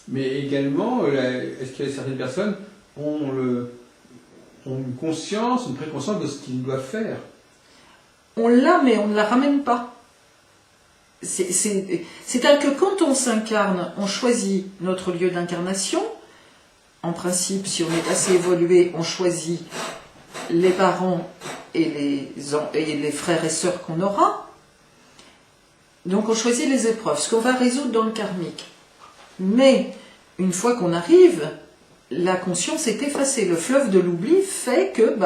Mais également, est-ce qu'il y a certaines personnes ont une conscience, une préconscience de ce qu'ils doivent faire? On l'a, mais on ne la ramène pas. C'est-à-dire que quand on s'incarne, on choisit notre lieu d'incarnation. En principe, si on est assez évolué, on choisit les parents et les frères et sœurs qu'on aura. Donc on choisit les épreuves, ce qu'on va résoudre dans le karmique. Mais une fois qu'on arrive, la conscience est effacée. Le fleuve de l'oubli fait que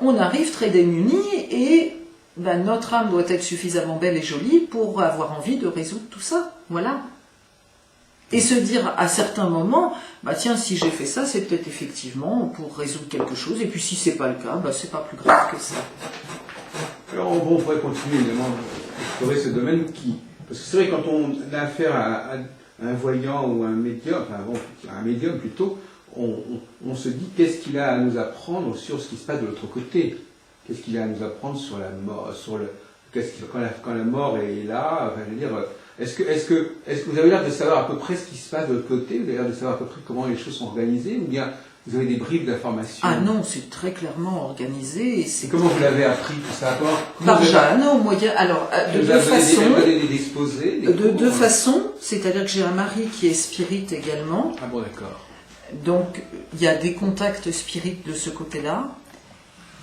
on arrive très démunis et notre âme doit être suffisamment belle et jolie pour avoir envie de résoudre tout ça. Voilà. Et se dire à certains moments, tiens, si j'ai fait ça, c'est peut-être effectivement pour résoudre quelque chose. Et puis si c'est pas le cas, c'est pas plus grave que ça. Alors on pourrait continuer évidemment à explorer ce domaine parce que c'est vrai quand on a affaire à un voyant ou un médium, un médium plutôt, on se dit qu'est-ce qu'il a à nous apprendre sur ce qui se passe de l'autre côté. Qu'est-ce qu'il a à nous apprendre sur la mort, quand la mort est là, je veux dire, est-ce que vous avez l'air de savoir à peu près ce qui se passe de l'autre côté, vous avez l'air de savoir à peu près comment les choses sont organisées, ou bien vous avez des bribes d'informations? Ah non, c'est très clairement organisé. Et comment vous l'avez appris tout ça? Par Jeanne, au moyen. Alors, de deux façons. De deux façons, c'est-à-dire que j'ai un mari qui est spirit également. Ah bon, d'accord. Donc, il y a des contacts spirites de ce côté-là.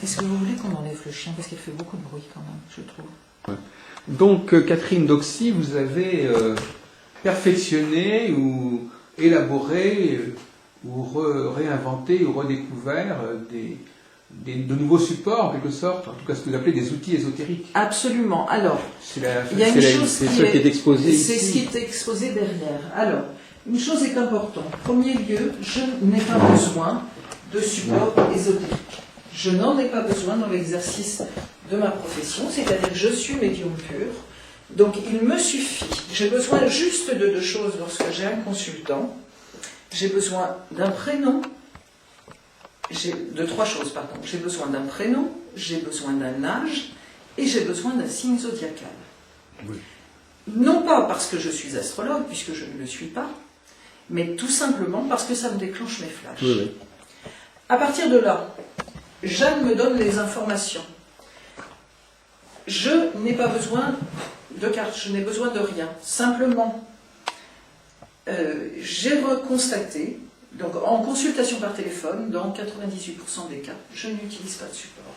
Est-ce que vous voulez qu'on enlève le chien? Parce qu'il fait beaucoup de bruit quand même, je trouve. Ouais. Donc, Catherine Doxy, vous avez perfectionné ou élaboré ou réinventé ou redécouvert de nouveaux supports, en quelque sorte, en tout cas ce que vous appelez des outils ésotériques. Absolument. Alors, il y a une chose qui est exposée ici. C'est ce qui est exposé derrière. Alors, une chose est importante. En premier lieu, je n'ai pas besoin de support ésotérique. Je n'en ai pas besoin dans l'exercice de ma profession, c'est-à-dire que je suis médium pur. Donc, il me suffit. J'ai besoin juste de deux choses lorsque j'ai un consultant. J'ai besoin d'un prénom. De trois choses, pardon. J'ai besoin d'un prénom, j'ai besoin d'un âge et j'ai besoin d'un signe zodiacal. Oui. Non pas parce que je suis astrologue, puisque je ne le suis pas, mais tout simplement parce que ça me déclenche mes flashs. Oui, oui. À partir de là, Jeanne me donne les informations. Je n'ai pas besoin de carte, je n'ai besoin de rien. Simplement, j'ai reconstaté, donc en consultation par téléphone, dans 98% des cas, je n'utilise pas de support.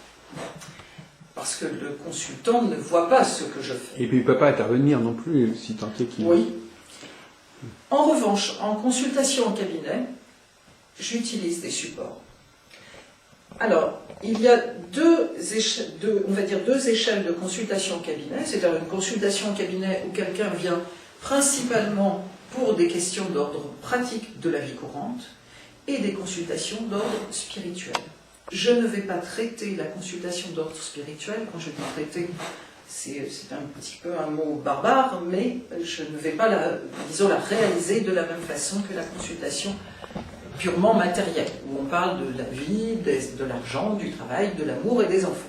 Parce que le consultant ne voit pas ce que je fais. Et puis il ne peut pas intervenir non plus, si tant est qu'il... Oui. En revanche, en consultation en cabinet, j'utilise des supports. Alors, il y a deux échelles de consultation en cabinet, c'est-à-dire une consultation en cabinet où quelqu'un vient principalement pour des questions d'ordre pratique de la vie courante et des consultations d'ordre spirituel. Je ne vais pas traiter la consultation d'ordre spirituel, quand je dis traiter, c'est un petit peu un mot barbare, mais je ne vais pas la réaliser de la même façon que la consultation purement matérielle, où on parle de la vie, de l'argent, du travail, de l'amour et des enfants.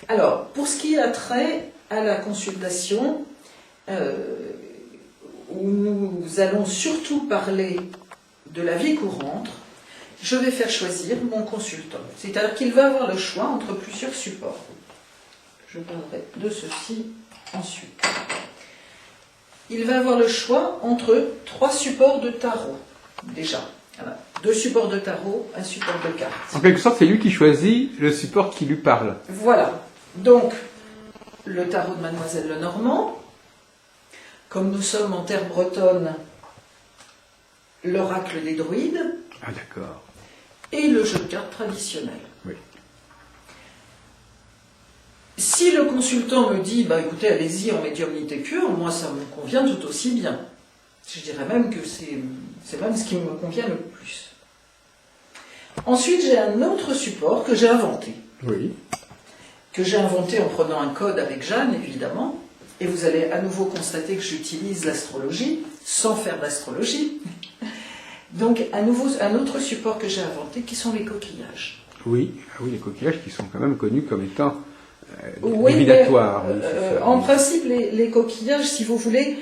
Alors, pour ce qui a trait à la consultation, où nous allons surtout parler de la vie courante, je vais faire choisir mon consultant. C'est-à-dire qu'il va avoir le choix entre plusieurs supports. Je parlerai de ceci ensuite. Il va avoir le choix entre 3 supports de tarot, déjà. Voilà. 2 supports de tarot, un support de cartes. En quelque sorte, c'est lui qui choisit le support qui lui parle. Voilà. Donc, le tarot de Mademoiselle Lenormand, comme nous sommes en terre bretonne, l'oracle des druides. Ah, d'accord. Et le jeu de cartes traditionnel. Oui. Si le consultant me dit, écoutez, allez-y en médiumnité pure, moi ça me convient tout aussi bien. Je dirais même que c'est même ce qui me convient le plus. Ensuite, j'ai un autre support que j'ai inventé. Oui. Que j'ai inventé en prenant un code avec Jeanne, évidemment. Et vous allez à nouveau constater que j'utilise l'astrologie, sans faire d'astrologie. Donc, à nouveau, un autre support que j'ai inventé, qui sont les coquillages. Oui, les coquillages qui sont quand même connus comme étant divinatoires. En principe, les coquillages, si vous voulez,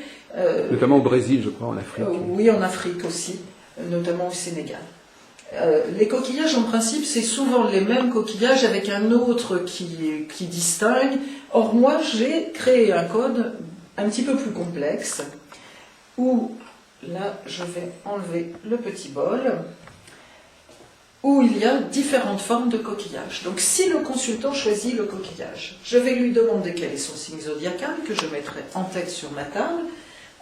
Notamment au Brésil, je crois, en Afrique. Oui, en Afrique aussi, notamment au Sénégal. Les coquillages, en principe, c'est souvent les mêmes coquillages avec un autre qui distingue. Or, moi, j'ai créé un code un petit peu plus complexe, où, là, je vais enlever le petit bol, où il y a différentes formes de coquillages. Donc, si le consultant choisit le coquillage, je vais lui demander quel est son signe zodiacal, que je mettrai en tête sur ma table.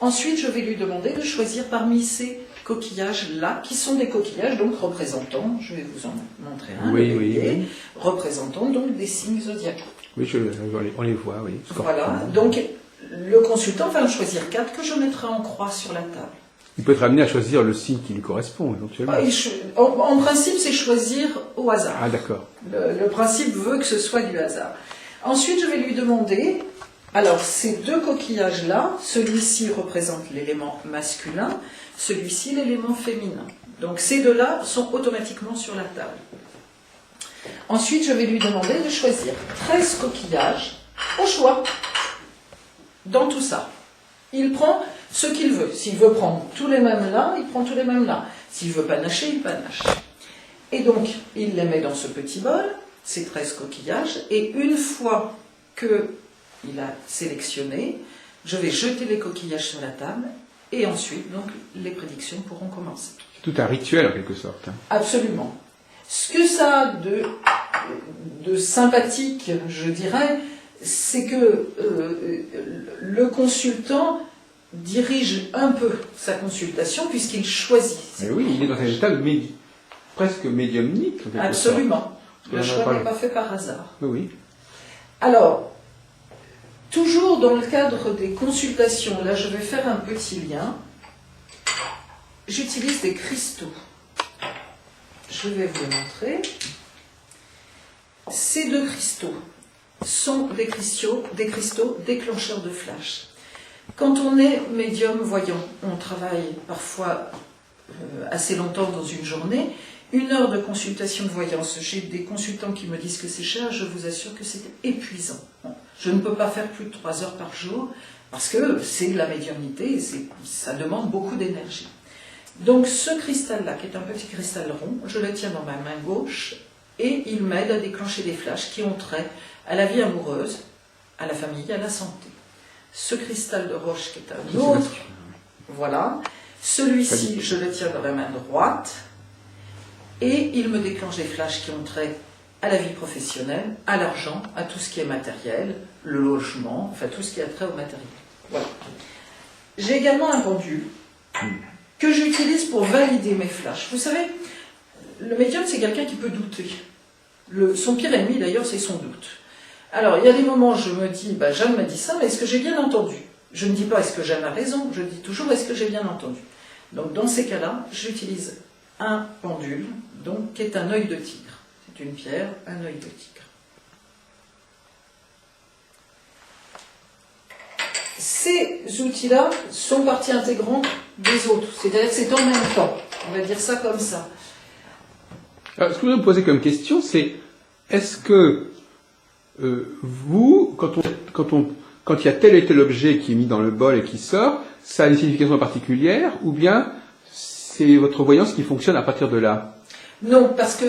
Ensuite, je vais lui demander de choisir parmi ces coquillages-là, qui sont des coquillages donc représentant, je vais vous en montrer un, oui. représentant donc des signes zodiacaux. Oui, on les voit, oui. Voilà, donc le consultant va en choisir 4 que je mettrai en croix sur la table. Il peut être amené à choisir le signe qui lui correspond, éventuellement. En principe, c'est choisir au hasard. Ah, d'accord. Le principe veut que ce soit du hasard. Ensuite, je vais lui demander, alors ces deux coquillages-là, celui-ci représente l'élément masculin, celui-ci l'élément féminin. Donc ces deux-là sont automatiquement sur la table. Ensuite, je vais lui demander de choisir 13 coquillages au choix dans tout ça. Il prend ce qu'il veut. S'il veut prendre tous les mêmes là, il prend tous les mêmes là. S'il veut panacher, il panache. Et donc, il les met dans ce petit bol, ces 13 coquillages, et une fois qu'il a sélectionné, je vais jeter les coquillages sur la table, et ensuite, donc, les prédictions pourront commencer. Tout un rituel, en quelque sorte. Absolument. Ce que ça a de sympathique, je dirais, c'est que le consultant dirige un peu sa consultation puisqu'il choisit. Mais oui, il est dans un état presque médiumnique. Absolument. Le choix n'est pas fait par hasard. Oui. Alors, toujours dans le cadre des consultations, là je vais faire un petit lien. J'utilise des cristaux. Je vais vous les montrer. Ces deux cristaux sont des cristaux déclencheurs de flash. Quand on est médium voyant, on travaille parfois assez longtemps dans une journée. 1 heure de consultation de voyance, j'ai des consultants qui me disent que c'est cher, je vous assure que c'est épuisant. Je ne peux pas faire plus de 3 heures par jour parce que c'est de la médiumnité et ça demande beaucoup d'énergie. Donc ce cristal-là, qui est un petit cristal rond, je le tiens dans ma main gauche et il m'aide à déclencher des flashs qui ont trait à la vie amoureuse, à la famille, à la santé. Ce cristal de roche qui est un autre, voilà. Celui-ci, je le tiens dans la main droite et il me déclenche des flashs qui ont trait à la vie professionnelle, à l'argent, à tout ce qui est matériel, le logement, enfin tout ce qui a trait au matériel. Voilà. J'ai également un pendule que j'utilise pour valider mes flashs. Vous savez, le médium, c'est quelqu'un qui peut douter. Son pire ennemi, d'ailleurs, c'est son doute. Alors, il y a des moments où je me dis, Jeanne m'a dit ça, mais est-ce que j'ai bien entendu? Je ne dis pas est-ce que Jeanne a raison, je dis toujours est-ce que j'ai bien entendu. Donc, dans ces cas-là, j'utilise un pendule, donc, qui est un œil de tigre. C'est une pierre, un œil de tigre. Ces outils-là sont partie intégrante des autres, c'est-à-dire que c'est en même temps. On va dire ça comme ça. Alors, ce que je voudrais me poser comme question, c'est est-ce que vous, quand il y a tel et tel objet qui est mis dans le bol et qui sort, ça a une signification particulière, ou bien c'est votre voyance qui fonctionne à partir de là? Non, parce que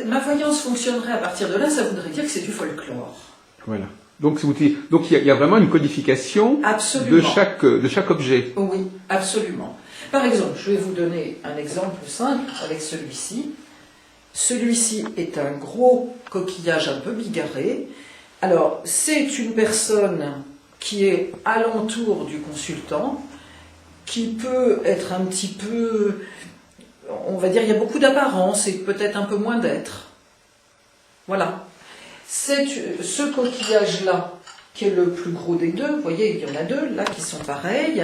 ma voyance fonctionnerait à partir de là, ça voudrait dire que c'est du folklore. Voilà. Donc il y a vraiment une codification de chaque objet. Oui, absolument. Par exemple, je vais vous donner un exemple simple avec celui-ci. Celui-ci est un gros coquillage un peu bigarré. Alors, c'est une personne qui est alentour du consultant, qui peut être un petit peu, on va dire, il y a beaucoup d'apparence et peut-être un peu moins d'être. Voilà. C'est ce coquillage-là qui est le plus gros des deux. Vous voyez, il y en a deux, là, qui sont pareils.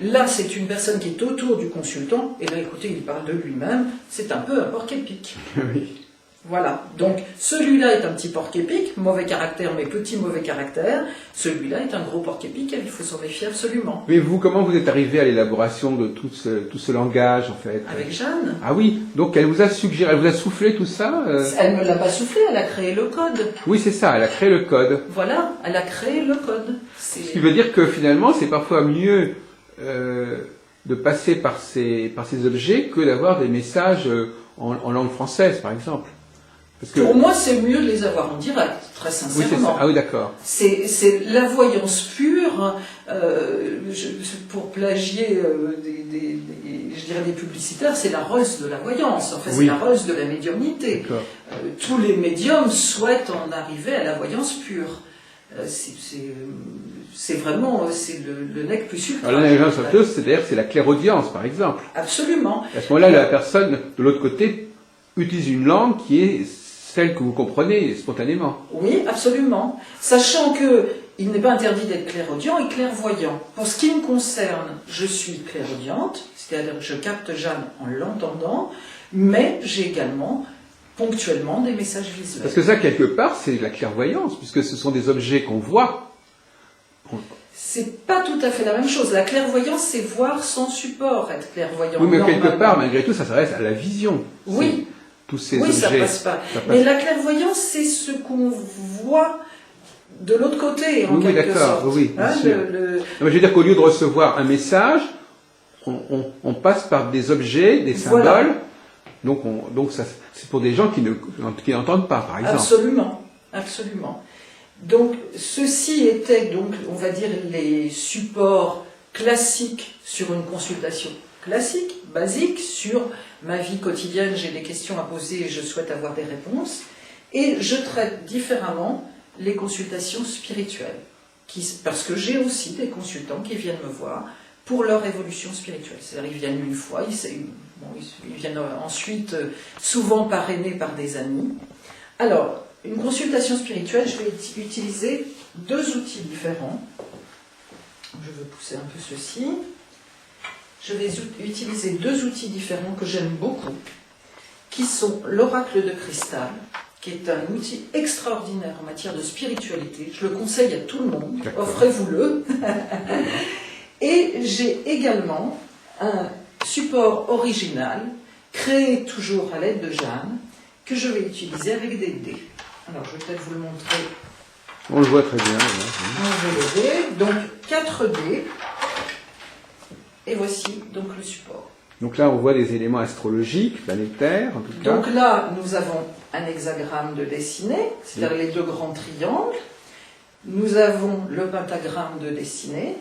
Là, c'est une personne qui est autour du consultant. Et là, écoutez, il parle de lui-même. C'est un peu un porc-épic. Oui. Voilà, donc celui-là est un petit porc-épic, mauvais caractère, mais petit mauvais caractère. Celui-là est un gros porc-épic, il faut s'en méfier absolument. Mais vous, comment vous êtes arrivé à l'élaboration de tout ce langage, en fait? Avec Jeanne. Ah oui, donc elle vous a suggéré, elle vous a soufflé tout ça Elle ne me l'a pas soufflé, elle a créé le code. Oui, c'est ça, elle a créé le code. Voilà, elle a créé le code. Ce qui veut dire que finalement, c'est parfois mieux de passer par ces objets que d'avoir des messages en langue française, par exemple. Parce que... Pour moi, c'est mieux de les avoir en direct, très Oui, sincèrement. c'est ça. Ah oui, d'accord. C'est la voyance pure, pour plagier je dirais des publicitaires, c'est la Rolls de la voyance, enfin c'est Oui. la Rolls de la médiumnité. Tous les médiums souhaitent en arriver à la voyance pure. C'est vraiment le nec plus ultra. Alors l'intelligence sauteuse, c'est-à-dire c'est la clairaudience, par exemple. Absolument. À ce moment-là, la personne, de l'autre côté, utilise une langue qui est celle que vous comprenez spontanément. Oui, absolument. Sachant qu'il n'est pas interdit d'être clairaudient et clairvoyant. Pour ce qui me concerne, je suis clairaudiente, c'est-à-dire que je capte Jeanne en l'entendant, mais j'ai également ponctuellement des messages visuels. Parce que ça, quelque part, c'est la clairvoyance, puisque ce sont des objets qu'on voit. C'est pas tout à fait la même chose. La clairvoyance, c'est voir sans support, être clairvoyant. Oui, mais normalement. quelque part, malgré tout, ça s'adresse à la vision. Oui. Tous ces Oui, objets. ça passe pas. Mais la clairvoyance, c'est ce qu'on voit de l'autre côté, en quelque sorte. Oui, bien Hein, sûr. Non, mais je veux dire qu'au lieu de recevoir un message, on passe par des objets, des symboles. Voilà. Donc c'est pour des gens qui n'entendent pas, par exemple. Absolument, absolument. Donc, ceci était donc, on va dire, les supports classiques sur une consultation classique, basique, sur ma vie quotidienne, j'ai des questions à poser et je souhaite avoir des réponses. Et je traite différemment les consultations spirituelles, parce que j'ai aussi des consultants qui viennent me voir pour leur évolution spirituelle. C'est-à-dire qu'ils viennent une fois, ils viennent ensuite souvent parrainés par des amis. Alors, une consultation spirituelle, je vais utiliser deux outils différents. Je vais pousser un peu ceci. Je vais utiliser deux outils différents que j'aime beaucoup, qui sont l'oracle de cristal, qui est un outil extraordinaire en matière de spiritualité. Je le conseille à tout le monde, offrez-vous-le. Et j'ai également un support original, créé toujours à l'aide de Jeanne, que je vais utiliser avec des dés. Alors, je vais peut-être vous le montrer. On le voit très bien. On va lever. Donc, 4 dés. Et voici donc le support. Donc là, on voit des éléments astrologiques, planétaires, en tout cas. Donc là, nous avons un hexagramme de dessiné, c'est-à-dire les deux grands triangles. Nous avons le pentagramme de dessiné,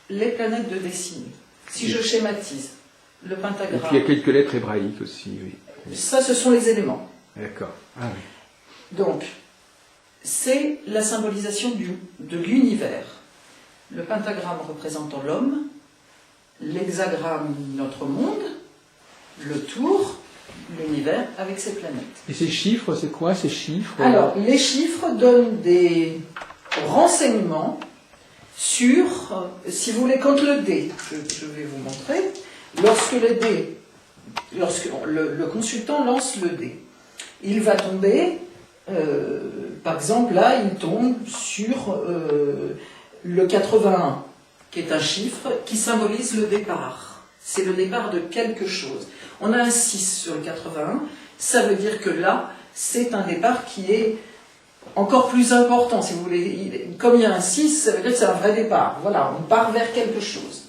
les planètes de dessiné. Si je schématise, le pentagramme... Et puis il y a quelques lettres hébraïques aussi, oui. Ça, ce sont les éléments. D'accord. Ah oui. Donc, c'est la symbolisation de l'univers. Le pentagramme représentant l'homme, l'hexagramme notre monde, le tour, l'univers avec ses planètes. Et ces chiffres, c'est quoi ces chiffres? Alors, les chiffres donnent des renseignements sur, si vous voulez, quand le dé, je vais vous montrer, lorsque le consultant lance le dé, il va tomber, par exemple, là, il tombe sur le 81, qui est un chiffre qui symbolise le départ. C'est le départ de quelque chose. On a un 6 sur le 81, ça veut dire que là, c'est un départ qui est encore plus important, si vous voulez. Comme il y a un 6, ça veut dire que c'est un vrai départ. Voilà, on part vers quelque chose.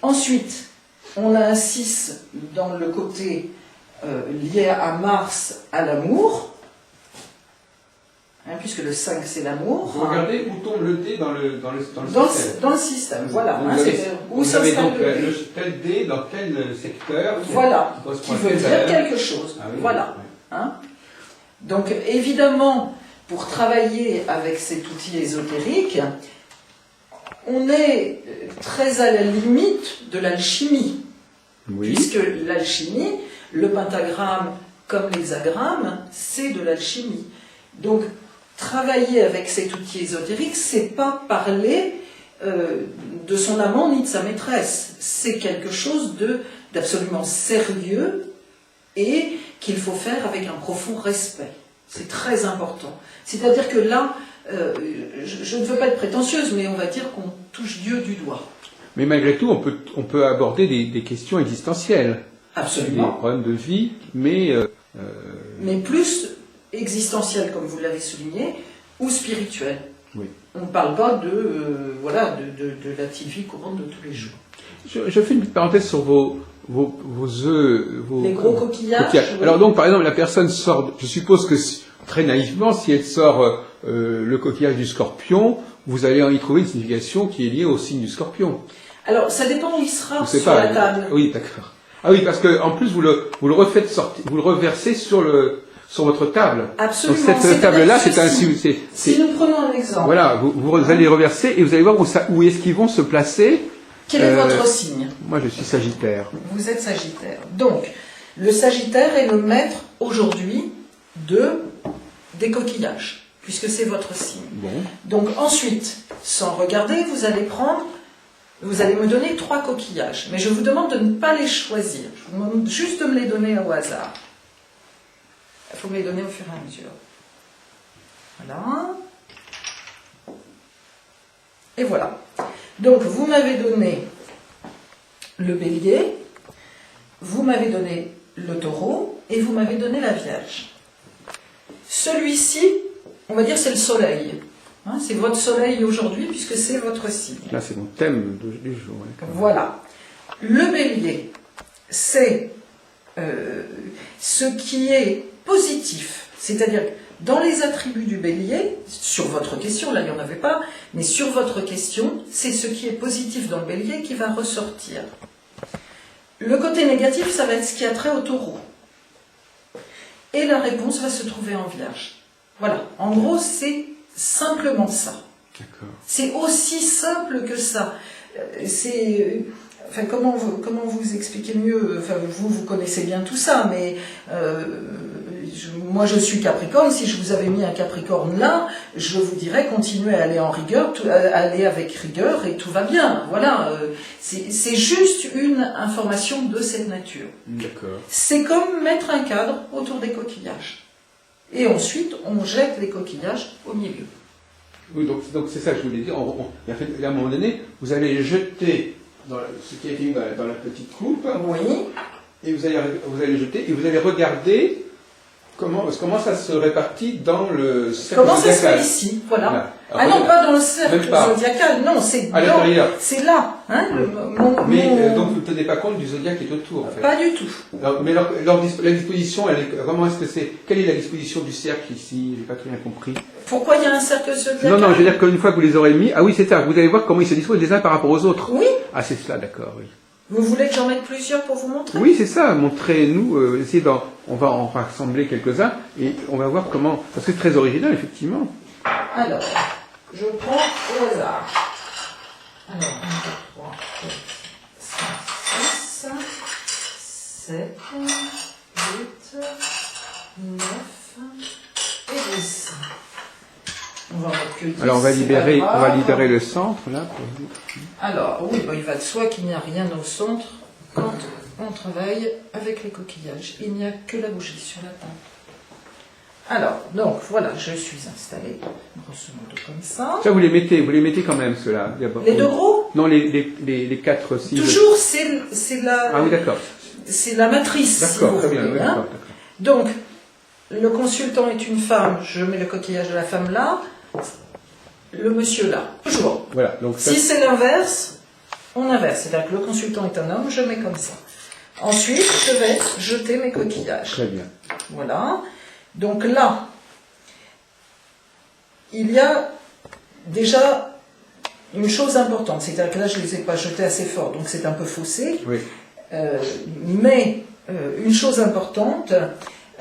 Ensuite, on a un 6 dans le côté lié à Mars, à l'amour, hein, puisque le 5 c'est l'amour. Vous regardez où tombe le dé dans le système. Dans le système, voilà. Vous hein, avez s'installe donc le dé. tel dé dans quel secteur Voilà, qui qui veut dire quelque chose. Ah oui, voilà. oui. Hein. Donc évidemment, pour travailler avec cet outil ésotérique, on est très à la limite de l'alchimie. Oui. Puisque l'alchimie, le pentagramme comme l'hexagramme, c'est de l'alchimie. Donc travailler avec cet outil ésotérique, c'est pas parler de son amant ni de sa maîtresse. C'est quelque chose d'absolument sérieux et qu'il faut faire avec un profond respect. C'est très important. C'est-à-dire que là, je ne veux pas être prétentieuse, mais on va dire qu'on touche Dieu du doigt. Mais malgré tout, on peut aborder des questions existentielles. Absolument. Des problèmes de vie, mais plus existentielles, comme vous l'avez souligné, ou spirituelles. Oui. On ne parle pas de la petite vie courante de tous les jours. Je fais une petite parenthèse sur vos œufs. Les gros coquillages. Oui. Oui. Alors donc, par exemple, la personne sort, je suppose que très naïvement, si elle sort le coquillage du scorpion, vous allez y trouver une signification qui est liée au signe du scorpion. Alors, ça dépend où il sera sur pas, la table. Oui, d'accord. Ah oui, parce que en plus vous le refaites sortir, vous le reversez sur votre table. Absolument. Donc cette table-là, c'est un. Si nous prenons un exemple. Voilà, vous allez reverser et vous allez voir où est-ce qu'ils vont se placer. Quel est votre signe? Moi, je suis Sagittaire. Vous êtes Sagittaire. Donc, le Sagittaire est le maître aujourd'hui des coquillages, puisque c'est votre signe. Bon. Donc ensuite, sans regarder, vous allez me donner 3 coquillages. Mais je vous demande de ne pas les choisir. Je vous demande juste de me les donner au hasard. Il faut me les donner au fur et à mesure. Voilà. Et voilà. Donc, vous m'avez donné le bélier, vous m'avez donné le taureau, et vous m'avez donné la vierge. Celui-ci, on va dire, c'est le soleil. Hein, c'est votre soleil aujourd'hui, puisque c'est votre signe. Là, c'est mon thème du jour. Voilà. Le bélier, c'est ce qui est positif. C'est-à-dire, dans les attributs du bélier, sur votre question, là il n'y en avait pas, mais sur votre question, c'est ce qui est positif dans le bélier qui va ressortir. Le côté négatif, ça va être ce qui a trait au taureau. Et la réponse va se trouver en vierge. Voilà. En gros, c'est simplement ça. D'accord. C'est aussi simple que ça. Enfin, comment vous expliquer mieux? Enfin, vous connaissez bien tout ça, mais moi je suis Capricorne. Si je vous avais mis un Capricorne là, je vous dirais continuez à aller en rigueur, aller avec rigueur et tout va bien. Voilà, c'est juste une information de cette nature. D'accord. C'est comme mettre un cadre autour des coquillages. Et ensuite, on jette les coquillages au milieu. Oui, donc c'est ça que je voulais dire. À un moment donné, vous allez jeter ce qui a été mis dans la petite coupe. Oui. Et vous allez jeter et vous allez regarder comment ça se répartit dans le cercle zodiacal. Comment ça se fait ici, voilà. Non, pas dans le cercle zodiacal, non, c'est à l'intérieur. C'est là. Hein, donc vous ne tenez pas compte du zodiaque qui est autour, en fait. Pas du tout. Mais la disposition, comment est-ce que c'est? Quelle est la disposition du cercle ici? J'ai pas très bien compris. Pourquoi il y a un cercle zodiacal? Non, je veux dire qu'une fois que vous les aurez mis, ah oui, c'est ça, vous allez voir comment ils se disposent les uns par rapport aux autres. Oui. Ah, c'est cela, d'accord, oui. Vous voulez que j'en mette plusieurs pour vous montrer? Oui, c'est ça, montrez-nous, on va en rassembler quelques-uns, et on va voir comment, parce que c'est très original, effectivement. Alors, je prends au hasard. Alors, 1, 2, 3, 4, 5, 6, 7, 8, 9 et 10. On va mettre que 10. Alors on va libérer le centre là. Alors oui, il va de soi qu'il n'y a rien au centre quand on travaille avec les coquillages. Il n'y a que la bougie sur la table. Alors, donc voilà, je suis installée grosso modo comme ça. Ça vous les mettez quand même ceux-là. Les deux gros? Non, les 4, 6. Toujours, c'est la. Ah oui, d'accord. C'est la matrice. D'accord, si très bien. d'accord. Donc, le consultant est une femme, je mets le coquillage de la femme là, le monsieur là, toujours. Voilà, donc si c'est l'inverse, on inverse. C'est-à-dire que le consultant est un homme, je mets comme ça. Ensuite, je vais jeter mes coquillages. Très bien. Voilà. Donc là, il y a déjà une chose importante. C'est-à-dire que là, je ne les ai pas jetés assez fort, donc c'est un peu faussé. Oui. Mais une chose importante,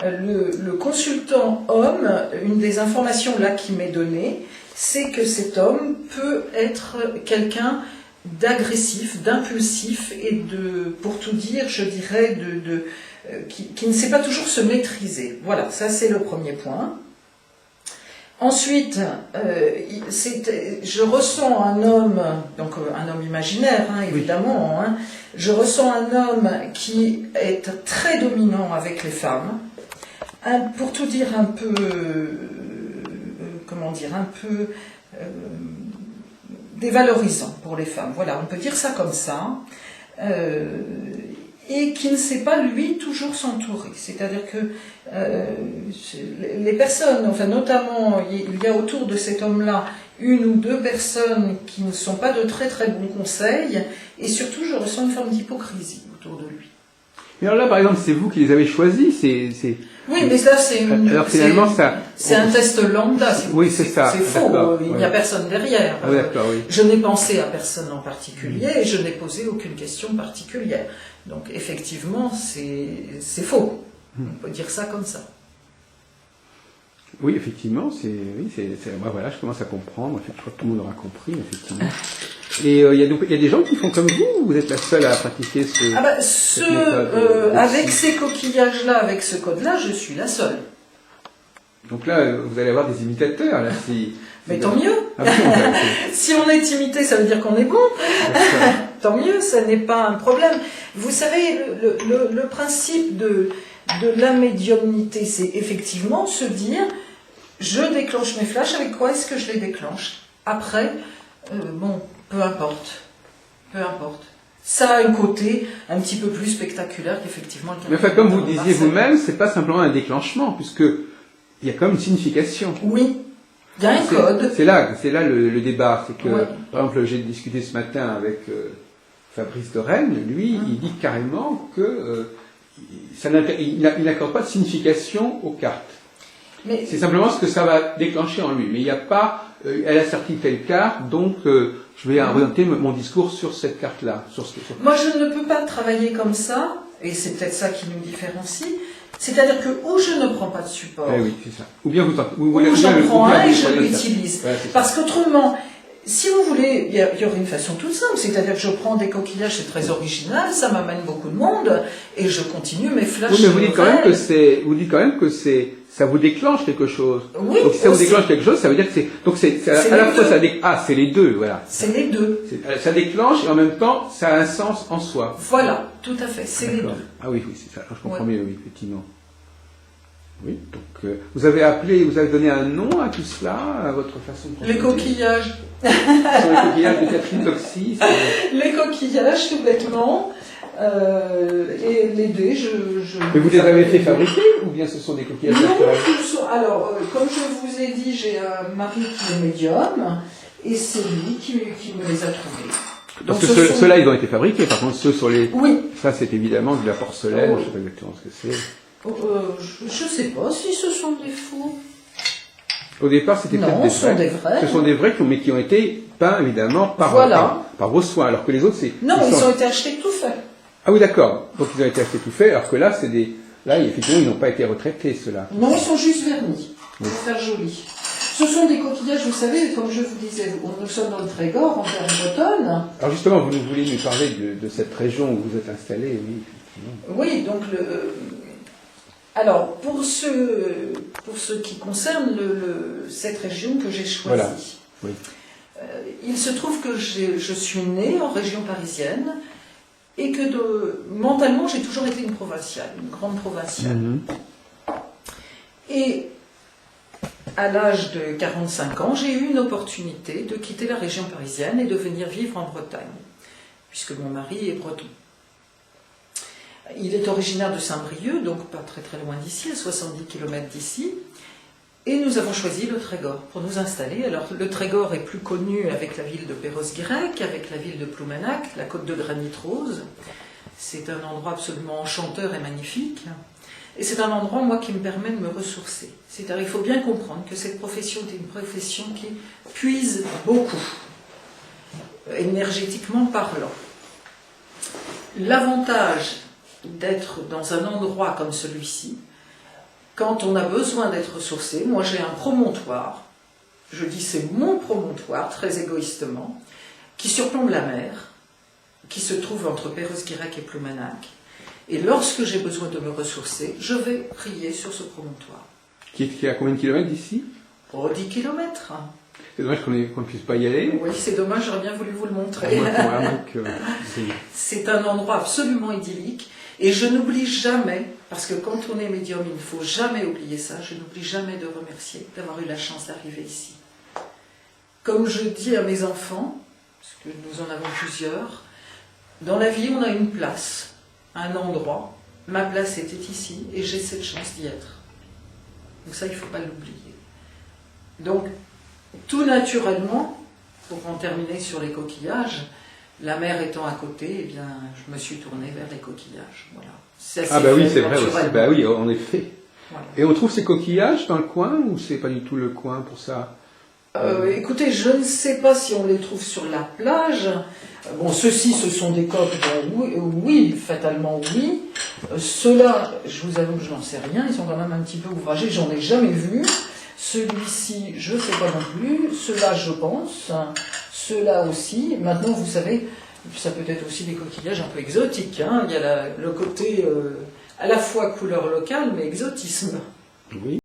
le consultant homme, une des informations là qui m'est donnée, c'est que cet homme peut être quelqu'un d'agressif, d'impulsif et pour tout dire, je dirais, qui ne sait pas toujours se maîtriser. Voilà, ça c'est le premier point. Ensuite, je ressens un homme, donc un homme imaginaire, hein, évidemment, hein, je ressens un homme qui est très dominant avec les femmes, pour tout dire un peu, comment dire, un peu dévalorisant pour les femmes. Voilà, on peut dire ça comme ça. Et qui ne sait pas, lui, toujours s'entourer. C'est-à-dire que les personnes, enfin notamment, il y a autour de cet homme-là une ou deux personnes qui ne sont pas de très très bons conseils, et surtout, je ressens une forme d'hypocrisie autour de lui. Mais alors là, par exemple, c'est vous qui les avez choisis, Oui, mais là, c'est un test lambda. Oui, c'est ça. C'est faux, il n'y a personne derrière. Ah, d'accord, oui. Je n'ai pensé à personne en particulier et je n'ai posé aucune question particulière. Donc, effectivement, c'est faux. On peut dire ça comme ça. Oui, effectivement, moi, voilà, je commence à comprendre. Je crois que tout le monde aura compris, effectivement. Et il y a des gens qui font comme vous êtes la seule à pratiquer cette méthode, avec ces coquillages-là, avec ce code-là, je suis la seule. Donc là, vous allez avoir des imitateurs. Là, mais tant mieux. Ah, bon, si on est imité, ça veut dire qu'on est bon. Tant mieux, ça n'est pas un problème. Vous savez, le principe de la médiumnité, c'est effectivement se dire, je déclenche mes flashs, avec quoi est-ce que je les déclenche? Après, bon, peu importe. Peu importe. Ça a un côté un petit peu plus spectaculaire qu'effectivement le Mais enfin, comme vous disiez vous-même, c'est pas simplement un déclenchement, puisque il y a quand même une signification. Oui, il y a un code. C'est là le débat. C'est que, ouais. Par exemple, j'ai discuté ce matin avec Fabrice de Rennes, lui, il dit carrément que il n'accorde pas de signification aux cartes. C'est simplement ce que ça va déclencher en lui. Mais il n'y a pas, elle a sorti telle carte, donc je vais orienter mon discours sur cette carte-là. Moi, je ne peux pas travailler comme ça, et c'est peut-être ça qui nous différencie. C'est-à-dire que ou je ne prends pas de support, oui, c'est ça. Ou bien j'en prends un et je l'utilise. Ouais, parce qu'autrement, si vous voulez, il y aurait une façon toute simple, c'est-à-dire que je prends des coquillages, c'est très original, ça m'amène beaucoup de monde, et je continue mes flashs. Oui, mais vous dites quand même que ça vous déclenche quelque chose. Oui, donc si ça vous déclenche quelque chose, ça veut dire que c'est à la fois c'est les deux, voilà. C'est les deux. Ça déclenche et en même temps, ça a un sens en soi. Voilà, tout à fait, c'est les deux. Ah oui, c'est ça. Alors, je comprends mieux, oui, effectivement. Oui, donc vous avez donné un nom à tout cela, à votre façon de procéder. Les coquillages. Ce sont les coquillages de Catherine Loxy. Les coquillages, tout bêtement. Et les dés, Mais vous les avez fait fabriquer ou bien ce sont des coquillages naturels? Alors, comme je vous ai dit, j'ai un mari qui est médium et c'est lui qui me les a trouvés. Parce que ceux-là, ils ont été fabriqués. Par contre, ceux sur les... Oui. Ça, c'est évidemment de la porcelaine. Je ne sais pas exactement ce que c'est. Je ne sais pas si ce sont des faux. Au départ, c'était peut-être des vrais. Ce sont des vrais. Ce sont des vrais, mais qui ont été peints, évidemment, par vos soins. Alors que les autres, c'est... Non, ils ont été achetés tout faits. Ah oui, d'accord. Donc, ils ont été achetés tout faits, alors que là, c'est des... Là, effectivement, ils n'ont pas été retraités, ceux-là. Non, ils sont juste vernis, pour faire joli. Ce sont des coquillages, vous savez, comme je vous disais, nous sommes dans le Trégor, en terre bretonne. Alors justement, vous voulez nous parler de cette région où vous êtes installé, oui, effectivement. Oui, donc alors, pour ce qui concerne cette région que j'ai choisie, voilà. Oui. Il se trouve que je suis née en région parisienne et que mentalement j'ai toujours été une provinciale, une grande provinciale. Et à l'âge de 45 ans, j'ai eu une opportunité de quitter la région parisienne et de venir vivre en Bretagne, puisque mon mari est breton. Il est originaire de Saint-Brieuc, donc pas très très loin d'ici, à 70 km d'ici. Et nous avons choisi le Trégor pour nous installer. Alors le Trégor est plus connu avec la ville de Perros-Guirec, avec la ville de Ploumanac, la côte de granit rose. C'est un endroit absolument enchanteur et magnifique. Et c'est un endroit, moi, qui me permet de me ressourcer. C'est-à-dire, il faut bien comprendre que cette profession est une profession qui puise beaucoup, énergétiquement parlant. L'avantage d'être dans un endroit comme celui-ci, quand on a besoin d'être ressourcé, moi j'ai un promontoire, je dis c'est mon promontoire, très égoïstement, qui surplombe la mer, qui se trouve entre Perros-Guirec et Ploumanac, et lorsque j'ai besoin de me ressourcer, je vais prier sur ce promontoire. Qui est à combien de kilomètres d'ici? Oh, 10 km. C'est dommage qu'on ne puisse pas y aller. Oui, c'est dommage, j'aurais bien voulu vous le montrer. C'est un endroit absolument idyllique. Et je n'oublie jamais, parce que quand on est médium, il ne faut jamais oublier ça, je n'oublie jamais de remercier d'avoir eu la chance d'arriver ici. Comme je dis à mes enfants, parce que nous en avons plusieurs, dans la vie on a une place, un endroit. Ma place était ici et j'ai cette chance d'y être. Donc ça, il ne faut pas l'oublier. Donc, tout naturellement, pour en terminer sur les coquillages, la mer étant à côté, eh bien, je me suis tournée vers les coquillages. Voilà. Ah bah oui, c'est vrai aussi. Bah oui, en effet. Voilà. Et on trouve ces coquillages dans le coin ou c'est pas du tout le coin pour ça? Écoutez, je ne sais pas si on les trouve sur la plage. Bon, ceux-ci, ce sont des coques, oui, fatalement oui. Ceux-là, je vous avoue que je n'en sais rien, ils sont quand même un petit peu ouvragés, j'en ai jamais vu. Celui-ci, je ne sais pas non plus. Ceux-là, je pense. Ceux-là aussi. Maintenant, vous savez, ça peut être aussi des coquillages un peu exotiques. Hein. Il y a le côté à la fois couleur locale, mais exotisme. Oui.